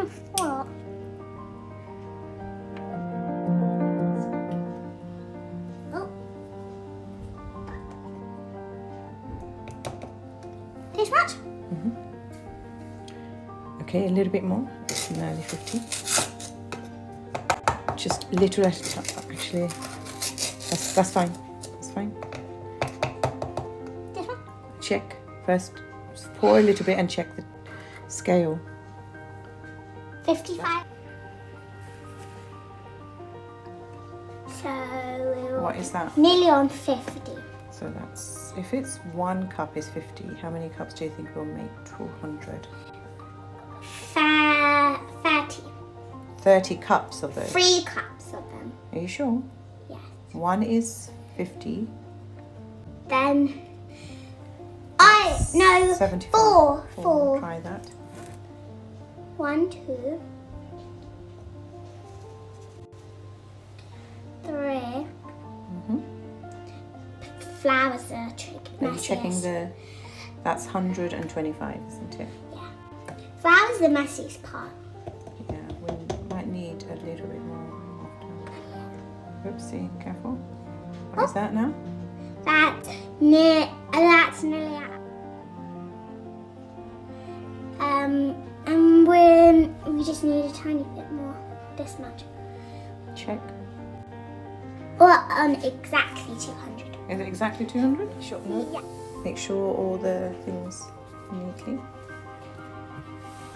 gonna fall. Oh. This much? Okay, a little bit more. It's nearly 50. Just a little at a time. Actually, that's fine. That's fine. This one? Check first. Just pour a little bit and check the scale. 55. So What is that? nearly on 50. So that's, if it's 1 cup is 50, how many cups do you think we'll make? 200. 30. 30 cups of those. 3 cups of them. Are you sure? Yes. 1 is 50. Then no 75. 4. Try that. 1, 2, 3. Flowers are tricky. Are you checking the? That's 125, isn't it? Yeah. Flowers are the messiest part. Yeah, we might need a little bit more. Oopsie, careful. What is that now? That's nearly out. And we just need a tiny bit more. This much. Check. Well, exactly 200. Is it exactly 200? Sure. Yeah. Make sure all the things neatly.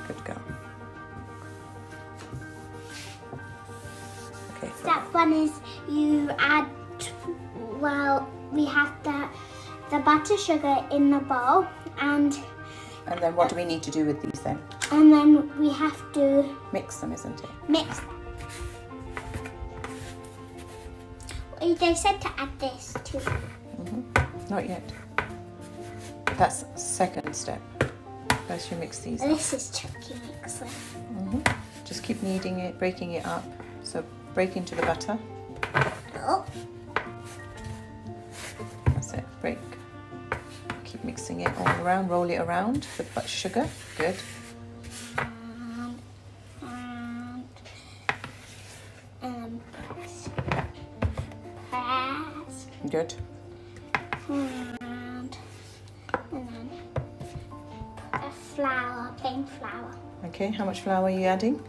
Good girl. Okay. So Step 1 is you add. Well, we have the butter sugar in the bowl, and then what do we need to do with these then? then we have to Mix them, isn't it? mix them. They said to add this too. Not yet. That's second step. First you mix these. This is tricky mixing. Just keep kneading it, breaking it up. So break into the butter. Oh, That's it. Break. Keep mixing it all around. Roll it around. The sugar. Good. and press. Good. And then put a flour, plain flour. Okay. How much flour are you adding?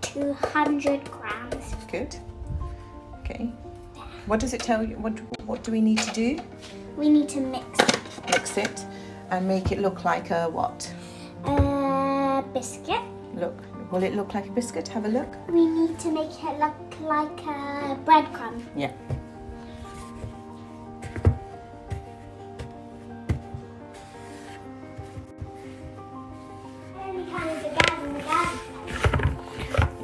200 grams. Good. Okay. What does it tell you? What do we need to do? We need to mix it. Mix it and make it look like a what? Biscuit. Look. Will it look like a biscuit? Have a look. We need to make it look like a breadcrumb. Yeah.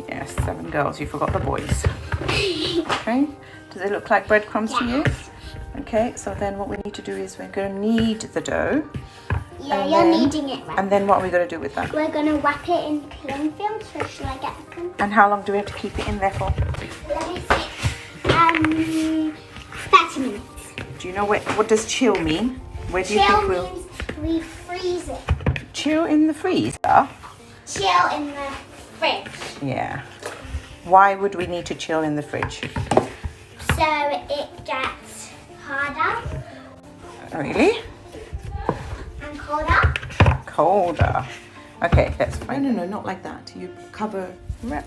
Yes, 7 girls. You forgot the boys. Okay. Does it look like breadcrumbs to you? Okay. So then what we need to do is we're going to knead the dough. Yeah, And you're then- kneading it right. And then what are we going to do with that? We're going to wrap it in cling film. So should I get the cling? And how long do we have to keep it in there for? Let me see. 30 minutes. Do you know what does chill mean? Where do you Chill think we'll means we freeze it. chill in the freezer? Chill in the fridge. Yeah. Why would we need to chill in the fridge? So it gets harder Really? and colder. Colder. Okay, that's fine. No, not like that. You cover, wrap.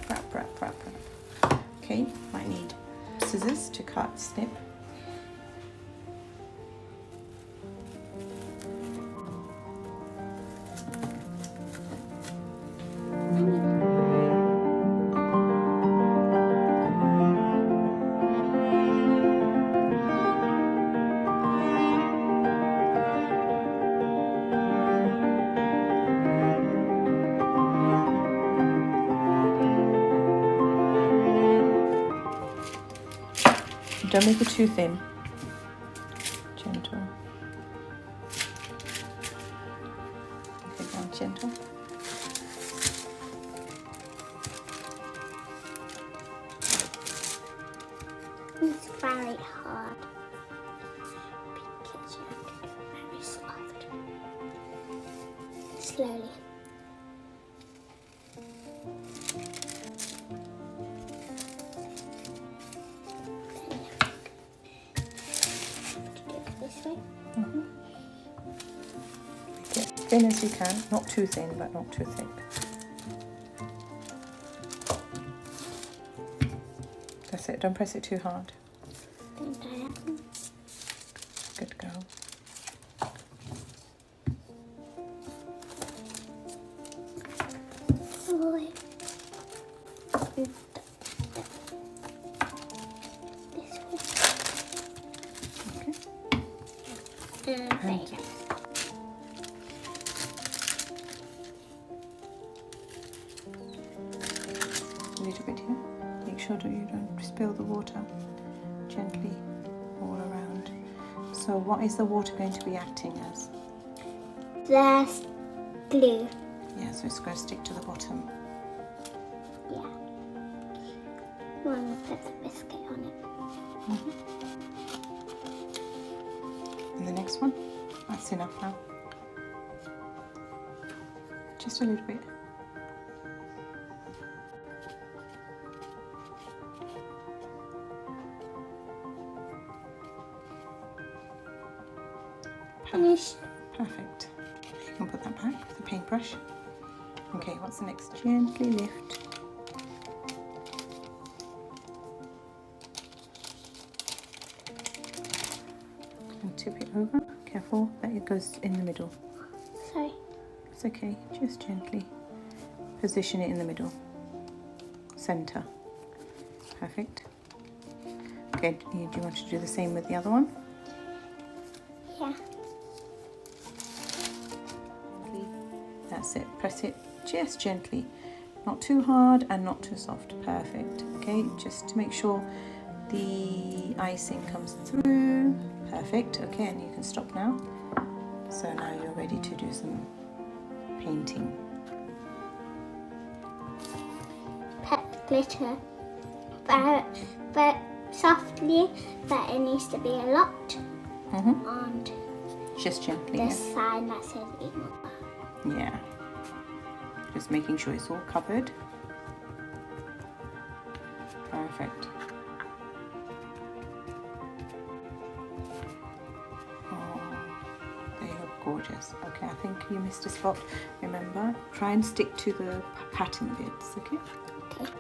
Okay, might need scissors to cut, snip. Don't make it too thin. Gentle. Okay, now gentle. It's very hard because you have to do it very soft. Slowly. thin as you can, not too thin, but not too thick. That's it, don't press it too hard. Good girl. Okay. A little bit here. Make sure that you don't spill the water. Gently all around. So what is the water going to be acting as? There's glue. Yeah, so it's going to stick to the bottom. Yeah. One will put the biscuit on it. And the next one? That's enough now. Just a little bit. Finished. Perfect. You can put that back with the paintbrush. Okay, what's the next? Gently lift. And tip it over. Careful that it goes in the middle. Sorry. It's okay, just gently position it in the middle. Center. Perfect. Okay, do you want to do the same with the other one? Yeah. That's it. Press it just gently. Not too hard and not too soft. Perfect. Okay, just to make sure the icing comes through. Perfect. Okay, and you can stop now. So now you're ready to do some painting. Pet glitter. But softly, but it needs to be a lot. And Just gently. the sign that says equal. Yeah. Just making sure it's all covered. Perfect. Oh, they look gorgeous. Okay, I think you missed a spot. Remember, try and stick to the pattern bits, okay? Okay.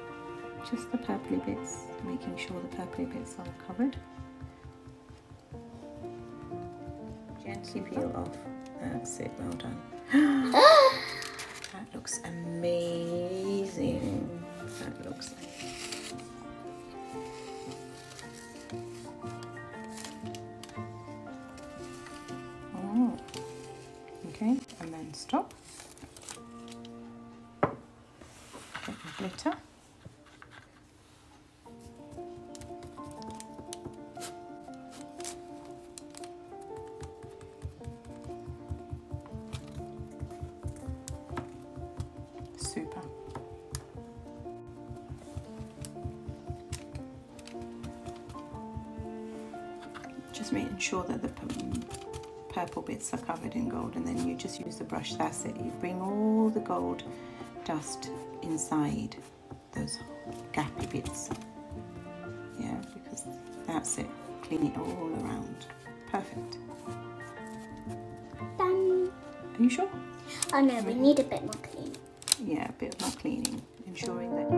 Just the purpley bits, making sure the purpley bits are covered. Gently peel off. That's it, well done. That looks amazing. That looks oh. Okay, and then stop. Get the glitter. Super. Just making sure that the purple bits are covered in gold, and then you just use the brush. That's it. You bring all the gold dust inside those gappy bits. Yeah, because that's it. Clean it all around. Perfect. Done. Are you sure? Oh no, we need a bit more clean. Yeah, a bit more cleaning, ensuring that